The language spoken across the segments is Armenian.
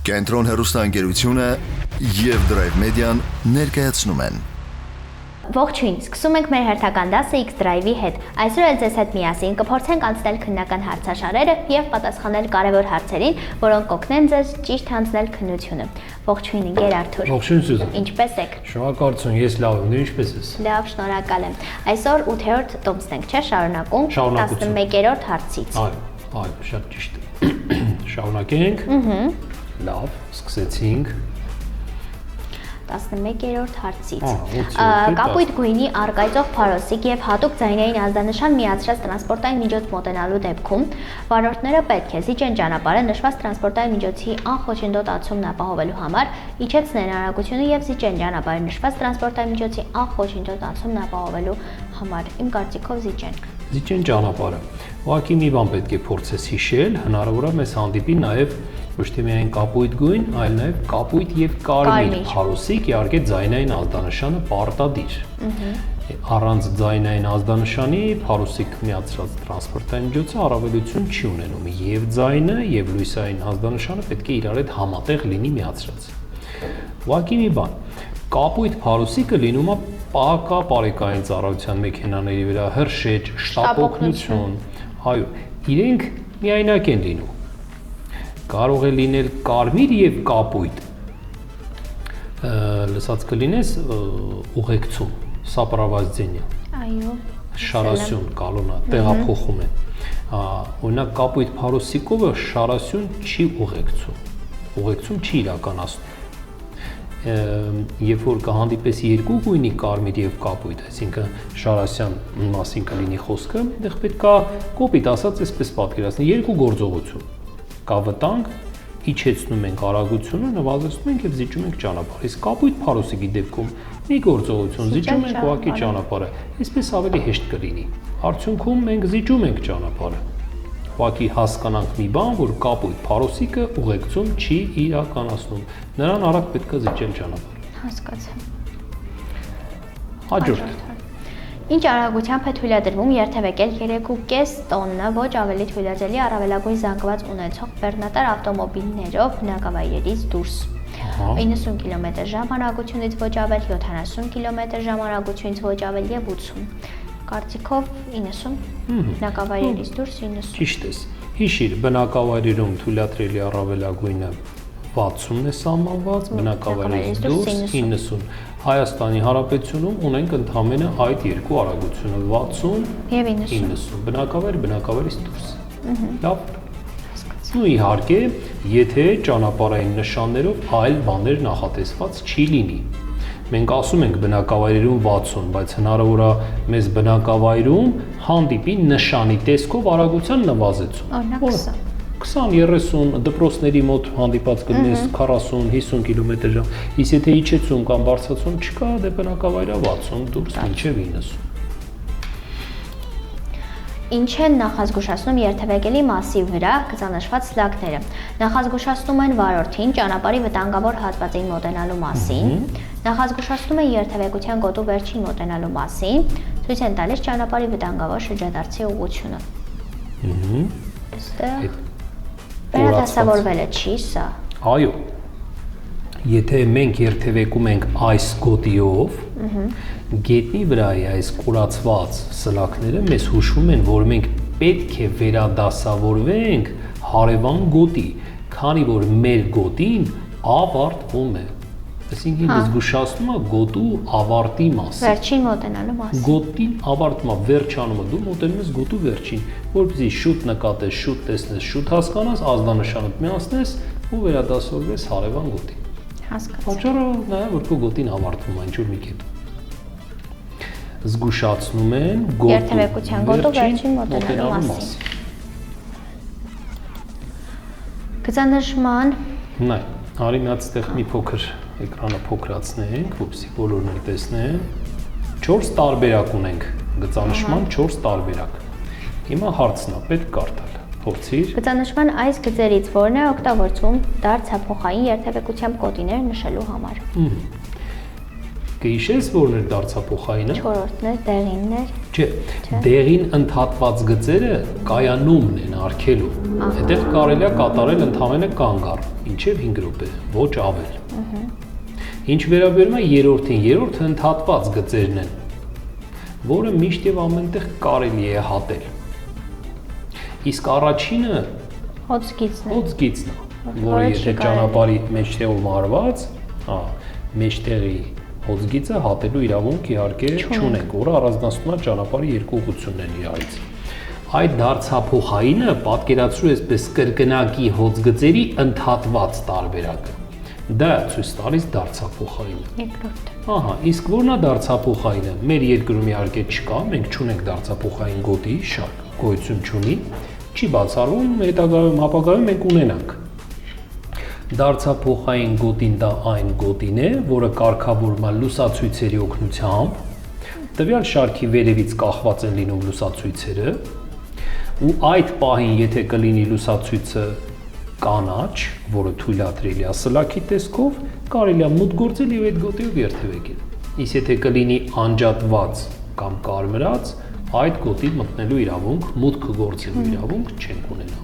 Կենտրոն հեռուստաընկերությունը և Drive Media-ն ներկայացնում են։ Ողջույն, սկսում ենք մեր հերթական դասը X-Drive-ի հետ։ Այսօր էլ ձեզ հետ միասին կփորձենք անցնել քննական հարցաշարերը և պատասխանել կարևոր հարցերին, որոնք կօգնեն ձեզ ճիշտ հանձնել քննությունը։ Ողջույն, ընկեր Արթուր։ Ողջույն Սյուզան։ Ինչպե՞ս եք։ Շնորհակալություն, ես լավ եմ, դու ինչպե՞ս ես։ Լավ, շնորհակալ եմ։ Այսօր 8-րդ տոմսն ենք, չէ՞, շարունակում 11-րդ հարցից։ Այո, շատ ճիշտ։ Շարունակենք։ Լավ, սկսեցինք 11-րդ հարցից։ Կապույտ գույնի առկայծող փարոսիկ եւ հատուկ ձայնային ազդանշան միացրած տրանսպորտային միջոց մոտենալու դեպքում վարորդները պետք է զիջեն ճանապարհը նշված տրանսպորտային միջոցի անխոչնդոտ ացումն ապահովելու համար, իջեցնեն արագությունը եւ զիջեն ճանապարհը նշված տրանսպորտային միջոցի անխոչնդոտ ացումն ապահովելու համար։ Իմ կարծիքով զիջեն ճանապարհը։ Ուղղակի մի բան պետք է փորձես հիշել, հնարավոր է մեզ հանդիպի նաեւ ոչ թե միայն կապույտ գույն, այլ նաև կապույտ եւ կարմիր փարոսիկ, իհարկե ձայնային ազդանշանը պարտադիր։ Առանց ձայնային ազդանշանի փարոսիկ միացրած տրանսպորտային միջոցը առավելություն չի ունենում, եւ ձայնը եւ լույսային ազդանշանը պետք է իրար հետ համատեղ լինի միացրած։ Ուղղակի մի բան, կապույտ փարոսիկը լինում է պակա բարեկային ծառայության մեքենաների վրա, հրշեջ, շտապօգնություն, այո, իրենք միայնակ են լինում։ Կարող է լինել կարմիր եւ կապույտ, լսած կլինես ուղեկցում, սապրավազդենիա, այո, շարասյուն, կալոնա, տեղափոխում են, օրինակ կապույտ փարոսիկովը շարասյուն չի ուղեկցում չի իրականացնում, երբ որ կհանդիպես երկու գույնի կարմիր եւ կապույտ, այսինքն շարասյան մասին կլինի խոսքը, այդտեղ պետք է կոպիտ ասած այսպես պատկերացնել երկու գործողություն։ Կա վտանգ, իջեցնում ենք արագությունը, նվազեցնում ենք եւ զիջում ենք ճանապարհը։ Իսկ կապույտ փարոսիկի դեպքում մի գործողություն զիջում ենք ուղղակի ճանապարհը։ Այսպես ավելի հեշտ կլինի։ Արդյունքում մենք զիջում ենք ճանապարհը։ Ուղղակի հասկանանք մի բան, որ կապույտ փարոսիկը ուղեկցում չի իրականացնում։ Նրան արագ պետք է զիջել ճանապարհը։ Հասկացա։ Հաջորդ Ինչ արագությամբ է թույլատրվում երթևեկել 3.5 տոննա ոչ ավելի թույլատրելի առավելագույն զանգված ունեցող բեռնատար ավտոմոբիլներով բնակավայրերից դուրս։ 90 կմ/ժ արագությունից ոչ ավել, 70 կմ/ժ արագությունից ոչ ավել եւ 80։ Կարծիքով 90 բնակավայրերից դուրս 90։ Ճիշտ ես։ Հիշիր, բնակավայրերում թույլատրելի առավելագույնը 60-ն է սահմանված, բնակավայրերից դուրս 90։ Հայաստանի Հանրապետությունում ունենք ընդհանրապես այդ երկու արագությունը 60 եւ 90։ Բնակավայրից դուրս։ Լավ։ Ու իհարկե, եթե ճանապարհային նշաններով այլ բաներ նախատեսված չի լինի։ Մենք ասում ենք բնակավայրերում 60, բայց հնարավոր է մեզ բնակավայրում հանդիպի նշանի տեսքով արագության նվազեցում։ Օրինակ 20-30 դպրոցների մոտ հանդիպած կլինես 40-50 կմ/ժ, իսկ եթե իջեցում կամ բարձրացում չկա, դե բնակավայրը 60 դուրս մինչև 90։ Ինչ են նախազգուշացնում երթևեկելի մասի վրա գծանշված սլաքները։ Նախազգուշացնում են վարորդին ճանապարհի վտանգավոր հատվածին մոտենալու մասին, նախազգուշացնում են երթևեկության գոտու վերջին մոտենալու մասին, ցույց են տալիս ճանապարհի վտանգավոր շրջադարձի ուղղությունը։ Այստեղ վերադասավորվել է, չի սա։ Այո։ Եթե մենք երթևեկում ենք այս գոտիով, գետնի վրայի այս կորացված սլաքները մեզ հուշում են, որ մենք պետք է վերադասավորվենք հարևան գոտի, քանի որ մեր գոտին ավարտվում է։ Այսինքն զգուշացնում է գոտու ավարտի մասին։ Վերջին մոտենալու մասին։ Գոտին ավարտում է, վերջանում է, դու մոտենում ես գոտու վերջին, որպեսզի շուտ նկատես, շուտ տեսնես, շուտ հասկանաս, ազդանշանդ միացնես ու վերադասավորվես հարևան գոտի։ Հասկացա։ Պատճառը նա է, որ քո գոտին ավարտվում է ինչ-որ մի կետում։ Զգուշացնում են երթևեկության գոտու վերջին մոտենալու մասին։ Գծանշման Նայ, արի մի հատ ստեղ մի փոքր էկրանը փոքրացնենք, որպեսզի բոլորն տեսնեն։ 4 տարբերակ ունենք, գծանշման 4 տարբերակ։ Հիմա հարցն է, պետք կարդալ։ Փորձիր։ Գծանշման այս գծերից որն է օգտագործվում դարձափոխային երթևեկությամբ գոտիներ նշելու համար։ Կհիշես որն էր դարձափոխայինը։ 4-րդն է, դեղինն էր։ Չէ, դեղին ընդհատված գծերը կայանումն են արգելում։ Այդտեղ կարելի է կատարել ընդհանրապես կանգ առ։ մինչև 5 րոպե, ոչ ավել։ Ինչ վերաբերում է երրորդին, երրորդը ընդհատված գծերն են, որը միշտ եւ ամենտեղ կարելի է հատել։ Իսկ առաջինը հոծգիծն է, որը եթե ճանապարհի մեջտեղում արված, մեջտեղի հոծգիծը հատելու իրավունք իհարկե չունենք, որը առանձնացնում է ճանապարհի երկու ուղղություններն իրարից։ Այդ դարձափոխայինը պատկերացրու այսպես կրկնակի հոծգծերի ընդհատված տարբերակը։ Դա ցույց տալիս դարձափոխայինը։ Երկրորդ։ Ահա, իսկ որն է դարձափոխայինը։ Մեր երկրում իհարկե չկա, մենք չունենք դարձափոխային գոտի շարք, գոյություն չունի, չի բացառվում, ապագայում մենք ունենանք։ Դարձափոխային գոտին դա այն գոտին է, որը կարգավորվում է լուսացույցերի օգնությամբ, տվյալ շարքի վերևից կախված են լինում լուսացույցերը, ու այդ պահին, եթե կլինի լուսացույցը կանաչ, որը թույլատրելի է սլաքի տեսքով, կարելի է մուտք գործել եւ այդ գոտիով երթևեկել։ Իսկ եթե կլինի անջատված կամ կարմրած, այդ գոտի մտնելու իրավունք, մուտքը գործելու իրավունք չենք ունենա։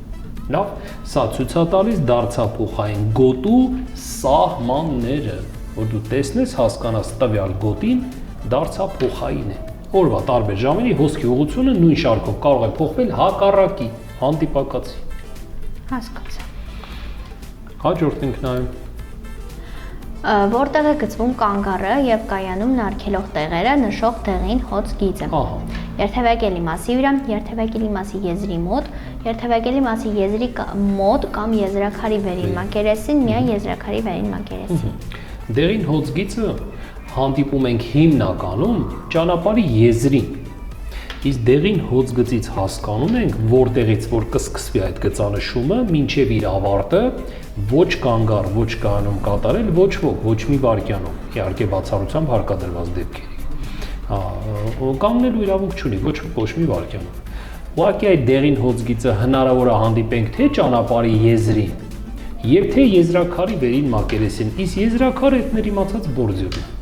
Լավ, սա ցույց է տալիս դարձափոխային գոտու սահմանները, որ դու տեսնես, հասկանաս տվյալ գոտին դարձափոխային է։ Օրվա տարբեր ժամերի հոսքի ուղղությունը նույն շարքով կարող է փոխվել հակառակի, հանդիպակացի։ Հասկացա։ Հաջորդ ենք նայում։ Որտեղ է գծվում կանգառը եւ կայանում նարգելող տեղերը նշող տեղին հոծգիծը։ Ահա։ Երթևեկելի մասի վրա, երթևեկելի մասի եզրի մոտ, երթևեկելի մասի եզրի մոտ կամ եզրաքարի վերին մակերեսին, միայն եզրաքարի վերին մակերեսին։ Դեղին հոծգիծը հանդիպում ենք հիմնականում ճանապարհի եզրին։ Իսկ դեղին հոծգծից հասկանում ենք, որտեղից որ կսկսվի այդ գծանշումը, մինչև իր ավարտը ոչ կանգառ, ոչ կայանում կատարել, ոչ ոք, ոչ մի վայրկյանով, իհարկե բացառությամբ հարկադրված դեպքերի։ Կանգնելու իրավունք չունի, ոչ մի վայրկյանով։ Ուղղակի այդ դեղին հոծգիծը հնարավոր է հանդիպենք թե ճանապարհի եզրին, եւ թե եզրաքարի վերին մակերեսին, իսկ եզրաքարը այդ մեր իմացած բորձյուրն է։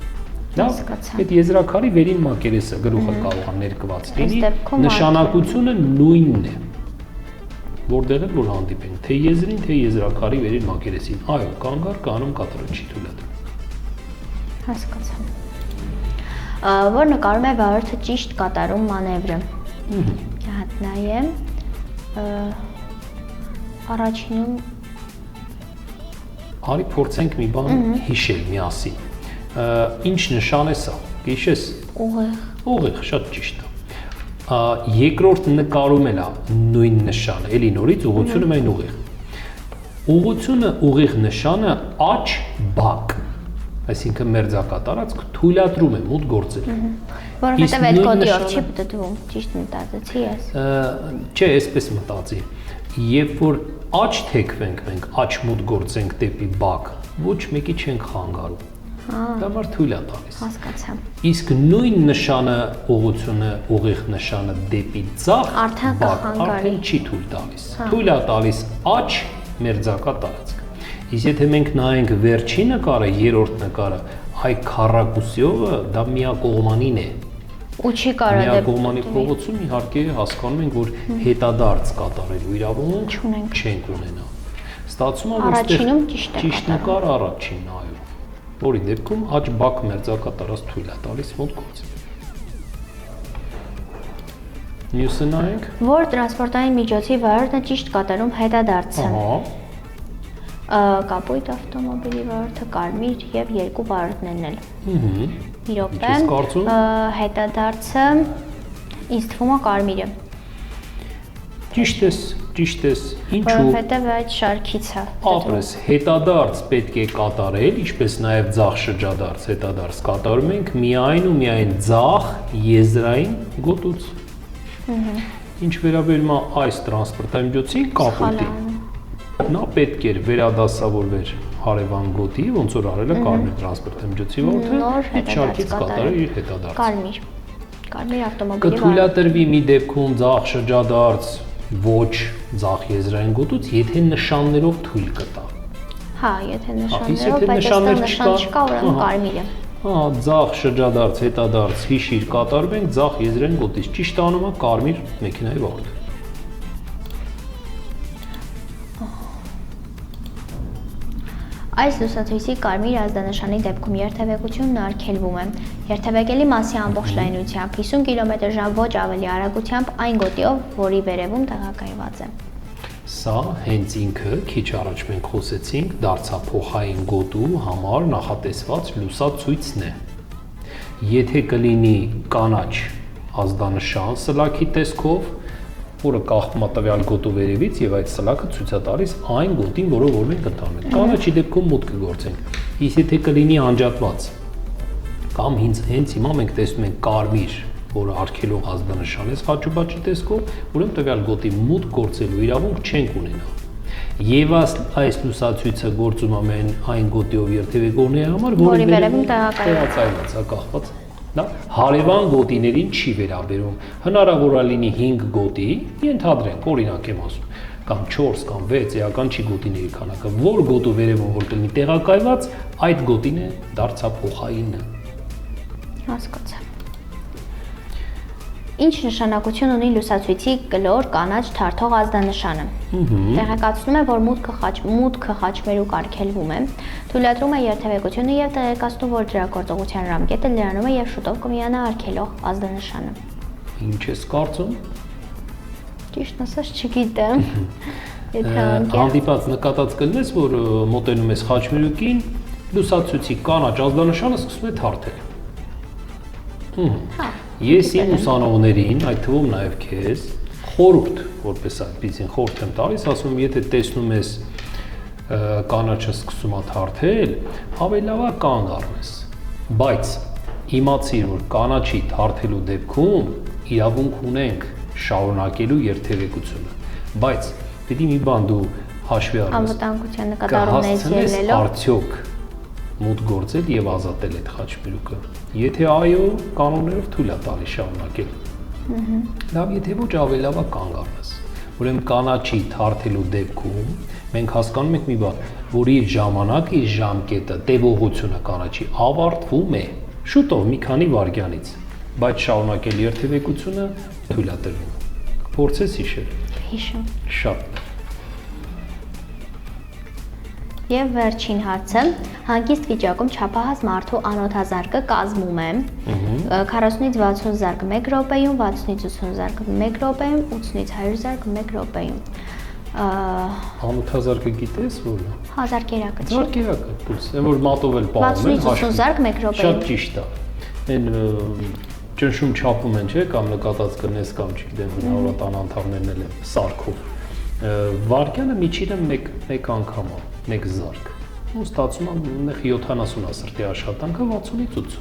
Լավ, այդ եզրաքարի վերին մակերեսը գլուխը կարող է ներկված լինի, նշանակությունը նույնն է։ Որտեղ էլ որ հանդիպենք, թե եզրին, թե եզրաքարի վերին մակերեսին։ Այո, կանգառ կանում կատարել չի թույլատրում։ Հասկացա։ Որ նկարում է վարորդը ճիշտ կատարում մանևրը։ Հատ նայեմ։ Առաջինում Արի փորձենք մի բան հիշել միասին։ Ինչ նշան է սա։ Գիշես։ ուղիղ։ Ուղիղ, շատ ճիշտ է։ Երկրորդ նկարում էլ է նույն նշանը, էլի նորից ուղղությունը մեն ուղիղ։ Ուղղությունը ուղիղ նշանը աջ բակ, այսինքն մերձակատարածք թույլատրում է մուտք գործել։ Որովհետև այդ կոդի օր չի պատտվում, ճիշտ մտածեցի ես։ Չէ, այսպես մտածի։ Երբ որ աջ թեքվենք մենք, աջ մուտք գործենք դեպի բակ, ոչ մեկի չենք խանգարում։ Դա մար թույլ է տալիս։ Հասկացա։ Իսկ նույն նշանը, ուղղությունը, ուղիղ նշանը դեպի ձախ բակ արդեն չի թույլ տալիս։ Թույլ է տալիս աջ մերձակա տարածք։ Իսկ եթե մենք նայենք վերջին նկարը, երրորդ նկարը, այ քառակուսիովը դա միակողմանին է։ Ու չի կարող միակողմանի փողոցում իհարկե հասկանում ենք, որ հետադարձ կատարելու իրավունք չենք ունենա։ Ստացվում է, որ առաջինում ճիշտ նկար առաջինն, այո։ Որի դեպքում աջ բակ մերձակատարած թույլ է տալիս մոտ գործել։ Մյուսը նայենք։ Որ տրանսպորտային միջոցի վարորդը ճիշտ կատարում հետադարձը։ Կապույտ ավտոմոբիլի վարորդը կարմիր եւ երկու վարորդներն էլ։ Իրոք է, հետադարձը ինձ թվում է կարմիրը։ Ճիշտ ես, ինչու։ Որովհետև այդ շարքից է։ Ապրես, հետադարձ պետք է կատարել, ինչպես նաև ձախ շրջադարձ հետադարձ կատարում ենք միայն ու միայն ձախ եզրային գոտուց։ Ինչ վերաբերում է այս տրանսպորտային միջոցին կապույտին, նա պետք էր վերադասավորվեր հարևան գոտի, ոնց որ արել է կարմիր տրանսպորտային միջոցի վարորդը, այդ շարքից կատարել իր հետադարձը։ Կարմիր ավտոմոբիլի կթույլատրվի մի դեպքում ձախ շրջադարձ ոչ ձախ եզրային գոտուց, եթե նշաններով թույլ կտա։ Հա, եթե նշաններով, բայց այստեղ նշան չկա, ուրեմն կարմիրը։ Հա, ձախ շրջադարձ, հետադարձ, հիշիր կատարում ենք ձախ եզրային գոտից։ Ճիշտ անում է կարմիր մեքենայի վարորդը։ Այս լուսացույցի կարմիր ազդանշանի դեպքում երթևեկությունն արգելվում է։ Երթևեկելի մասի ամբողջ լայնությամբ 50 կմ/ժ ոչ ավելի արագությամբ այն գոտիով, որի վերևում տեղակայված է։ Սա հենց ինքը քիչ առաջ մենք խոսեցինք դարձափոխային գոտու համար նախատեսված լուսացույցն է։ Եթե կլինի կանաչ ազդանշան սլաքի տեսքով, որը կախվում է տվյալ գոտու վերևից եւ այդ սլաքը ցույց է տալիս այն գոտին, որով որ մենք ընթանում ենք։ Կանաչի դեպքում մուտք կգործենք։ Իսկ եթե կլինի անջատված կամ հենց հիմա մենք տեսնում ենք կարմիր, որը արգելող ազդանշան է խաչուբաճի տեսքով, ուրեմն տվյալ գոտի մուտք գործելու իրավունք չենք ունենա։ Եվ այս լուսացույցը գործում է այն գոտիով երթևեկողների համար, որի վերևում տեղակայված է կախված։ Դա հարևան գոտիներին չի վերաբերում։ Հնարավոր է լինի 5 գոտի, ենթադրենք, օրինակ եմ ասում, կամ 4 կամ 6 էական չի գոտիների քանակը, որ գոտու վերևում որ կլինի տեղակայված, այդ գոտին է դարձափոխայինը։ Հասկացա։ Ինչ նշանակություն ունի լուսացույցի կլոր կանաչ թարթող ազդանշանը։ Տեղեկացնում է, որ մուտքը խաչմերուկ արգելվում է, թույլատրում է երթևեկությունը եւ տեղեկացնում, որ դրա գործողության ժամկետը լրանում է եւ շուտով կմիանա արգելող ազդանշանը։ Ինչ ես կարծում։ Ճիշտ ասած չգիտեմ։ Հանդիպած նկատած կլինես, որ մոտենում ես խաչմերուկին, լուսացույցի կանաչ ազդանշանը սկսում է թարթել։ Ես իմ ուսանողներին, այդ թվում նաև քեզ, խորհուրդ, որպես այդպեսին խորհուրդ եմ տալիս, ասում եմ, եթե տեսնում ես կանաչը սկսում է թարթել, ավելի լավ է կանգ առնես։ Բայց իմացիր, որ կանաչի թարթելու դեպքում իրավունք ունենք շարունակելու երթևեկությունը։ Բայց պիտի մի բան դու հաշվի առնես։ Անվտանգության նկատառումներից ելնելով արդյոք մուտք գործել եւ ազատել այդ խաչմերուկը։ Եթե այո, կանոններով թույլ է տալիս շարունակել։ Լավ, եթե ոչ, ավելի լավ է կանգ առնես։ Ուրեմն կանաչի թարթելու դեպքում մենք հասկանում ենք մի բան, որ իր ժամանակը, իր ժամկետը, տևողությունը կանաչի ավարտվում է շուտով մի քանի վայրկյանից, բայց շարունակել երթևեկությունը թույլ է տրվում։ Փորձես հիշել։ Հիշում։ Շատ։ Եվ վերջին հարցը, հանգիստ վիճակում չափահաս մարդու անոթազարկը կազմում է 40-ից 60 զարկ 1 րոպեում, 60-ից 80 զարկ 1 րոպեում, 80-ից 100 զարկ 1 րոպեում։ Անոթազարկը գիտես որն է։ Հազարկերակը չի։ Զարկերակը, դուս, այն որ մատով էլ պահում են, 60-ից 80 զարկ 1 րոպեում։ Շատ ճիշտ է։ Այն ճնշում չափում են, չէ՞, կամ նկատած կնես կամ չգիտեմ, հնարավորական անդամներն էլ են սարքով։ Վարկյանը միջինը 1 անգամ է, 1 զարկ։ Ու ստացվում է ունեղ 70 ասրտի աշխատանքը 60-ից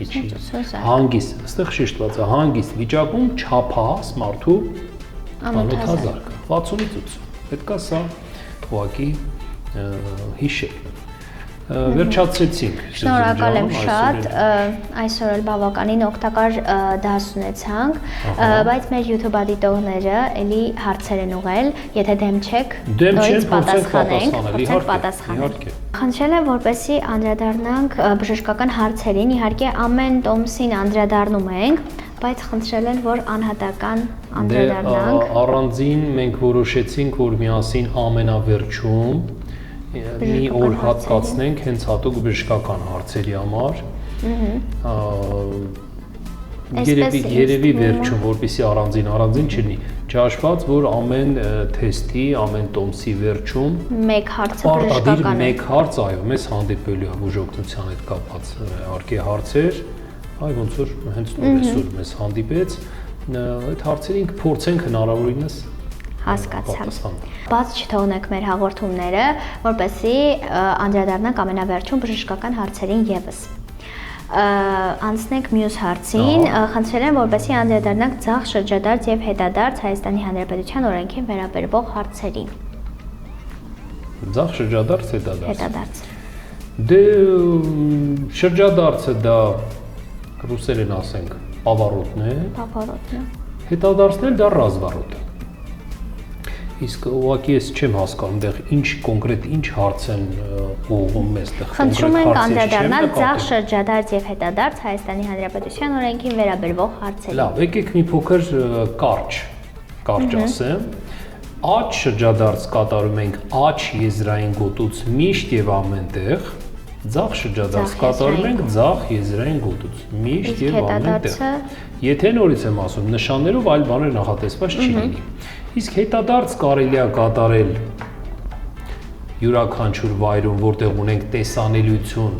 80։ Հանգիստ, այստեղ շեշտված է հանգիստ վիճակում չափահաս մարդու անոթազարկը 60-ից 80։ Պետք է սա ուղղակի հիշել։ Վերջացրեցինք։ Շնորհակալ եմ շատ, այսօր էլ բավականին օգտակար դաս ունեցանք, բայց մեր YouTube դիտողները էլի հարցեր են ուղղել, եթե դեմ չեք, նորից պատասխանենք։ Խնդրել եմ, որպեսզի անդրադառնանք բժշկական հարցերին, իհարկե ամեն տոմսին անդրադառնում ենք, բայց խնդրել են, որ անհատական անդրադառնանք։ Առանձին մենք որոշեցինք, որ միասին ամենավերջում մի օր հատկացնենք հենց հատուկ բժշկական հարցերի համար։ Երևի վերջում, որպեսզի առանձին չլինի, ճաշված, որ ամեն թեստի, ամեն տոմսի վերջում մեկ հարցը բժշկական է։ Մեկ հարց, այո, մեզ հանդիպելու է բուժօգնության հետ կապված իհարկե հարցեր, այ ոնց որ հենց այսօր մեզ հանդիպեց, այդ հարցերին կփորձենք հնարավորինս հասկացա։ Բաց չթողնեք մեր հաղորդումները, որպեսզի անդրադառնանք ամենավերջում բժշկական հարցերին եւս։ Անցնենք մյուս հարցին, խնդրել եմ, որպեսզի անդրադառնանք ձախ շրջադարձ եւ հետադարձ Հայաստանի Հանրապետության օրենքին վերաբերող հարցերին։ Ձախ շրջադարձ, հետադարձ։ Հետադարձ։ Դե շրջադարձը դա ռուսերեն ասենք պավարոտն է։ Պավարոտն է։ Հետադարձն էլ դա ռազվարոտ է։ Իսկ ուղղակի ես չեմ հասկանում դեռ ինչ կոնկրետ ինչ հարց են ուղղում մեզ դեռ։ Խնդրում ենք անդրադառնալ ձախ շրջադարձ եւ հետադարձ Հայաստանի Հանրապետության օրենքին վերաբերող հարցերին։ Լավ, եկեք մի փոքր կարճ ասեմ։ աջ շրջադարձ կատարում ենք աջ եզրային գոտուց միշտ եւ ամենտեղ, ձախ շրջադարձ կատարում ենք ձախ եզրային գոտուց միշտ եւ ամենտեղ։ Եթե նորից եմ ասում, նշաններով այլ բաներ նախատեսված չի լինի։ Իսկ հետադարձ կարելի է կատարել յուրաքանչյուր վայրում, որտեղ ունենք տեսանելիություն,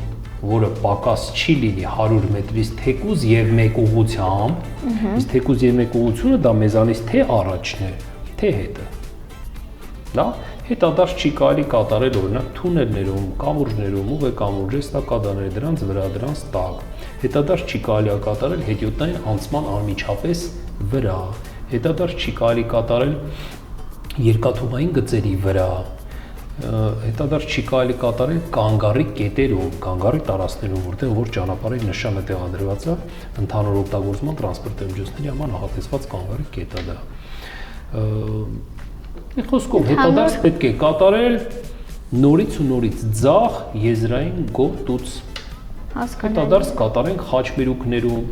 որը պակաս չի լինի 100 մետրից թեկուզ եւ մեկ ուղղությամբ, իսկ թեկուզ եւ մեկ ուղղությունը դա մեզանից թե առաջն է, թե հետը։ Դա հետադարձ չի կարելի կատարել օրինակ թունելներում, կամուրջներում, ուղեկամուրջի ստակադաների դրանց վրա, դրանց տակ։ Հետադարձ չի կարելի կատարել հետիոտային անցման անմիջապես վրա։ Հետադարձ չի կարելի կատարել երկաթուղային գծերի վրա։ Հետադարձ չի կարելի կատարել կանգառի կետերում, կանգառի տարածքներում, որտեղ որ ճանապարհի նշանը տեղադրված է, ընդհանուր օգտագործման տրանսպորտային միջոցների համար նախատեսված կանգառի կետը դա։ Մի խոսքով հետադարձ պետք է կատարել նորից ու նորից ձախ եզրային գոտուց։ Հետադարձ կատարենք խաչմերուկներում։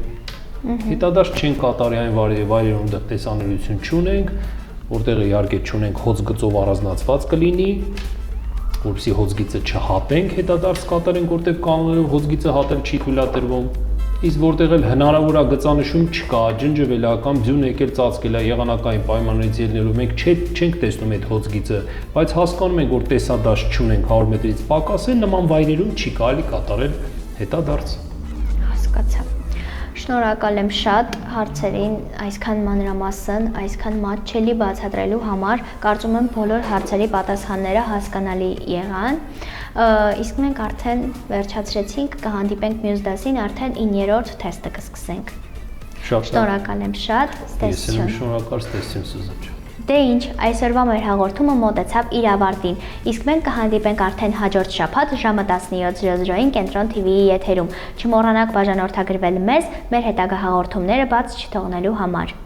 Հետադարձ չենք կատարի այն վայրերում, որտեղ տեսանելիություն չունենք, որտեղ իհարկե չունենք հոծ գծով առանձնացված կլինի, որպեսզի հոծգիծը չհատենք, հետադարձ կատարենք, որտեղ կանոններով հոծգիծը հատել չի թույլատրվում, իսկ որտեղ էլ հնարավոր է գծանշում չկա, ջնջվել է կամ ձյուն եկել ծածկել է եղանակային պայմաններից ելնելով, մենք չենք տեսնում այդ հոծգիծը, բայց հասկանում ենք, որ տեսադարձ չունենք 100 մետրից պակաս է, նման վայրերում չի կարելի կատարել հետադարձ։ Հասկացա։ Շնորհակալ եմ շատ հարցերին այսքան մանրամասն, այսքան մատչելի բացատրելու համար։ Կարծում եմ բոլոր հարցերի պատասխանները հասկանալի եղան։ Իսկ մենք արդեն վերջացրեցինք, կհանդիպենք մյուս դասին, արդեն 9-րդ թեստը կսկսենք։ Շնորհակալ եմ շատ, ստեսություն։ Ես եմ շնորհակալ, ստեսություն Սուզան ջան։ Դե ինչ, այսօրվա մեր հաղորդումը մոտեցավ իր ավարտին, իսկ մենք կհանդիպենք արդեն հաջորդ շաբաթ ժամը 17:00-ին Կենտրոն TV-ի եթերում։ Չմոռանաք բաժանորդագրվել մեզ մեր հետագա հաղորդումները բաց չթողնելու համար։